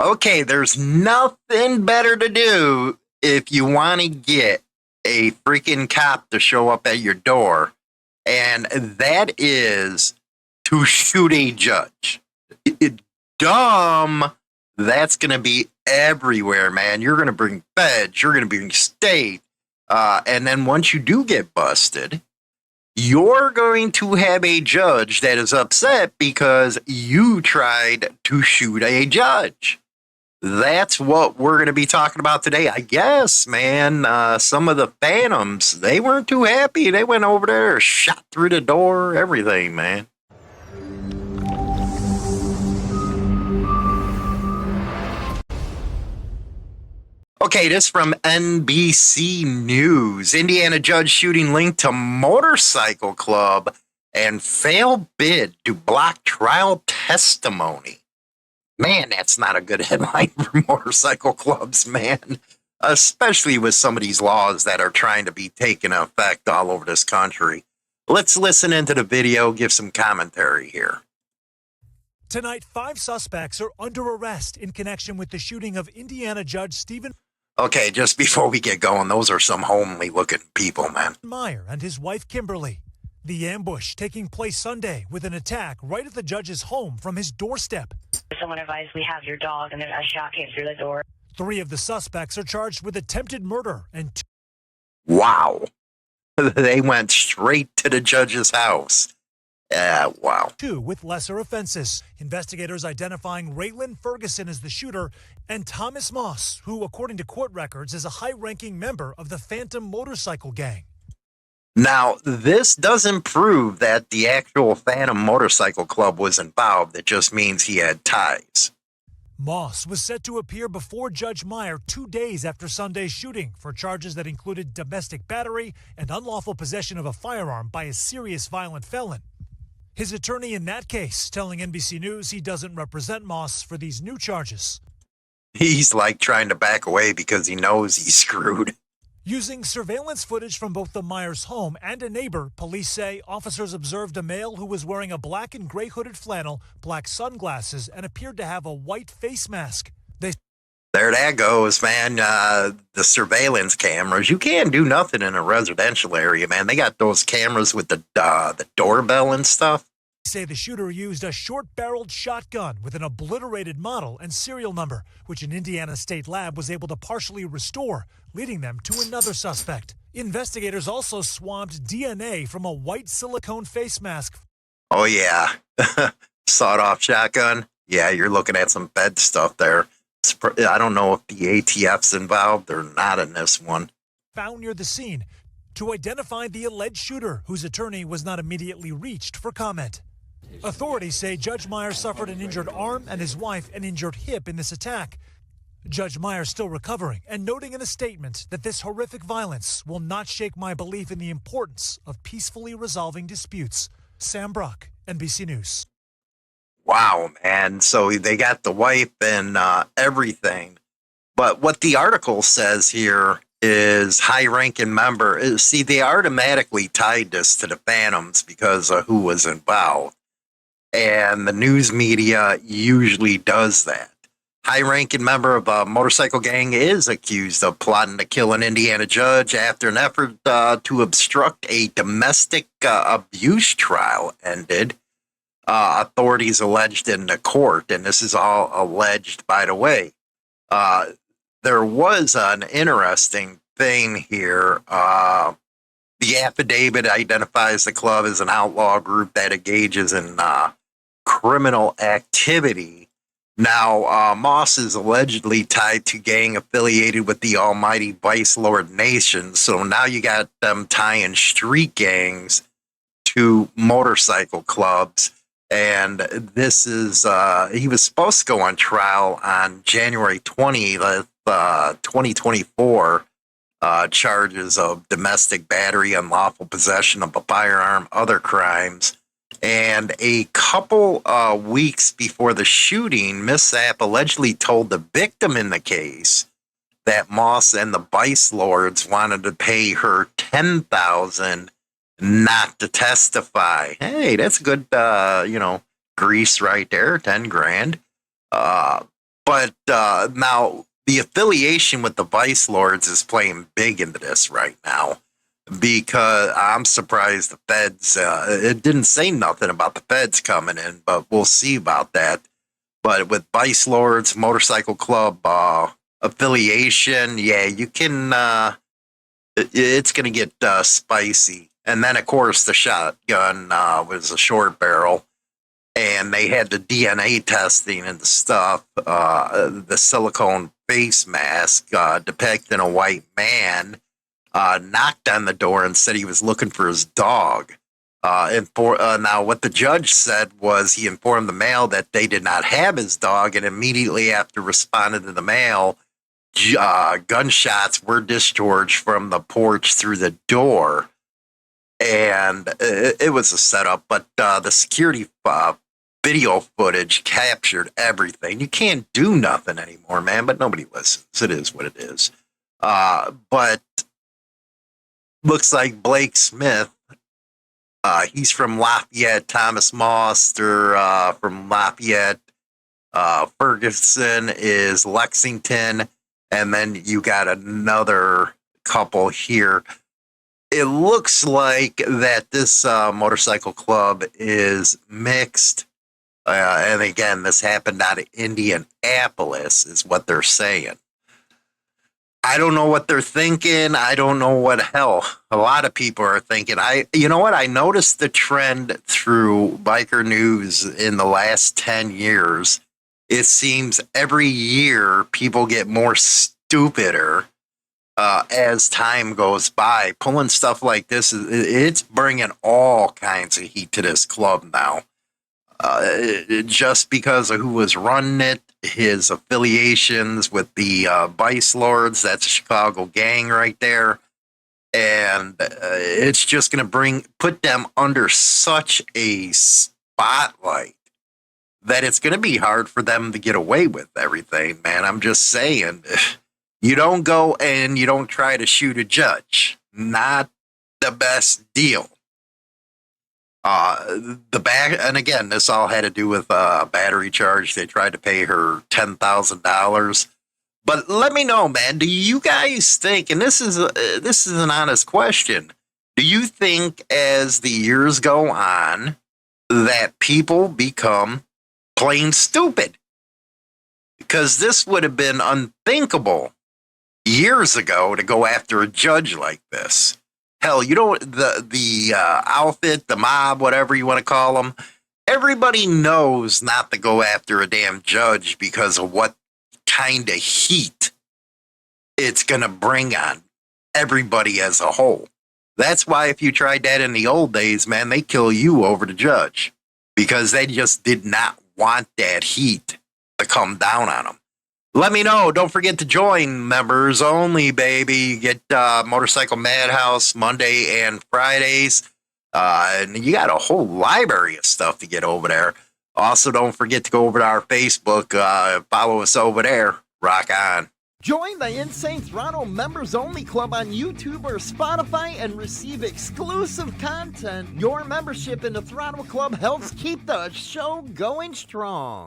Okay, there's nothing better to do if you want to get a freaking cop to show up at your door, and that is to shoot a judge. Dumb. That's going to be everywhere, man. You're going to bring feds, you're going to bring state. And then once you do get busted, you're going to have a judge that is upset because you tried to shoot a judge. That's what we're going to be talking about today. I guess, man, some of the phantoms, they weren't too happy. They went over there, shot through the door, everything, man. Okay, this from NBC News. Indiana judge shooting linked to motorcycle club and failed bid to block trial testimony. Man, that's not a good headline for motorcycle clubs, man. Especially with some of these laws that are trying to be taken effect all over this country. Let's listen into the video, give some commentary here. Tonight, 5 suspects are under arrest in connection with the shooting of Indiana Judge Stephen. Okay, just before we get going, those are some homely looking people, man. Meyer and his wife Kimberly. The ambush taking place Sunday with an attack right at the judge's home from his doorstep. Someone advised we have your dog, and then a shot came through the door. 3 of the suspects are charged with attempted murder and 2. Wow. They went straight to the judge's house. Wow. 2 with lesser offenses. Investigators identifying Raylan Ferguson as the shooter and Thomas Moss, who, according to court records, is a high-ranking member of the Phantom Motorcycle Gang. Now, this doesn't prove that the actual Phantom Motorcycle Club was involved. It just means he had ties. Moss was set to appear before Judge Meyer 2 days after Sunday's shooting for charges that included domestic battery and unlawful possession of a firearm by a serious violent felon. His attorney in that case telling NBC News he doesn't represent Moss for these new charges. He's like trying to back away because he knows he's screwed. Using surveillance footage from both the Myers home and a neighbor, police say officers observed a male who was wearing a black and gray hooded flannel, black sunglasses, and appeared to have a white face mask. There that goes, man. The surveillance cameras. You can't do nothing in a residential area, man. They got those cameras with the doorbell and stuff. Say the shooter used a short-barreled shotgun with an obliterated model and serial number, which an Indiana state lab was able to partially restore, leading them to another suspect. Investigators also swabbed DNA from a white silicone face mask. Oh, yeah. Sawed-off shotgun. Yeah, you're looking at some Fed stuff there. I don't know if the ATF's involved or not in this one. Found near the scene to identify the alleged shooter, whose attorney was not immediately reached for comment. Authorities say Judge Meyer suffered an injured arm and his wife an injured hip in this attack. Judge Meyer still recovering and noting in a statement that this horrific violence will not shake my belief in the importance of peacefully resolving disputes. Sam Brock, NBC News. Wow, man. So they got the wife and everything. But what the article says here is high-ranking member. See, they automatically tied this to the Phantoms because of who was involved. And the news media usually does that. High-ranking member of a motorcycle gang is accused of plotting to kill an Indiana judge after an effort to obstruct a domestic abuse trial ended. Authorities alleged in the court, and this is all alleged, by the way. There was an interesting thing here. The affidavit identifies the club as an outlaw group that engages in criminal activity. Now, Moss is allegedly tied to gang affiliated with the almighty Vice Lord Nation. So now you got them tying street gangs to motorcycle clubs. And this is, he was supposed to go on trial on January 20th, 2024, charges of domestic battery, unlawful possession of a firearm, other crimes. And a couple weeks before the shooting, Miss Sapp allegedly told the victim in the case that Moss and the Vice Lords wanted to pay her $10,000 not to testify. Hey, that's good, grease right there, 10 grand. But But now the affiliation with the Vice Lords is playing big into this right now, because I'm surprised the feds, it didn't say nothing about the feds coming in, but we'll see about that. But with Vice Lords, Motorcycle Club, affiliation, yeah, you can, it's going to get spicy. And then, of course, the shotgun was a short barrel, and they had the DNA testing and the stuff, the silicone face mask depicting a white man knocked on the door and said he was looking for his dog. Now, what the judge said was he informed the male that they did not have his dog, and immediately after responding to the male, gunshots were discharged from the porch through the door. And it was a setup, but the security video footage captured everything. You can't do nothing anymore, man, but nobody listens. It is what it is. But looks like Blake Smith, he's from Lafayette. Thomas Moss, they're from Lafayette. Ferguson is Lexington. And then you got another couple here. It looks like that this motorcycle club is mixed. And again, this happened out of Indianapolis, is what they're saying. I don't know what they're thinking. I don't know what hell a lot of people are thinking. You know what? I noticed the trend through biker news in the last 10 years. It seems every year people get more stupider as time goes by. Pulling stuff like this, it's bringing all kinds of heat to this club now. Just because of who was running it, his affiliations with the Vice Lords, that's a Chicago gang right there. And it's just going to put them under such a spotlight that it's going to be hard for them to get away with everything, man. I'm just saying, you don't go and you don't try to shoot a judge. Not the best deal. And again, this all had to do with a battery charge. They tried to pay her $10,000. But let me know, man, do you guys think, and this is an honest question, do you think as the years go on that people become plain stupid? Because this would have been unthinkable years ago to go after a judge like this. Hell, you don't, the outfit, the mob, whatever you want to call them, everybody knows not to go after a damn judge because of what kind of heat it's going to bring on everybody as a whole. That's why if you tried that in the old days, man, they kill you over the judge because they just did not want that heat to come down on them. Let me know. Don't forget to join members only, baby. You get Motorcycle Madhouse Monday and Fridays. And you got a whole library of stuff to get over there. Also, don't forget to go over to our Facebook. Follow us over there. Rock on. Join the Insane Throttle Members Only Club on YouTube or Spotify and receive exclusive content. Your membership in the Throttle Club helps keep the show going strong.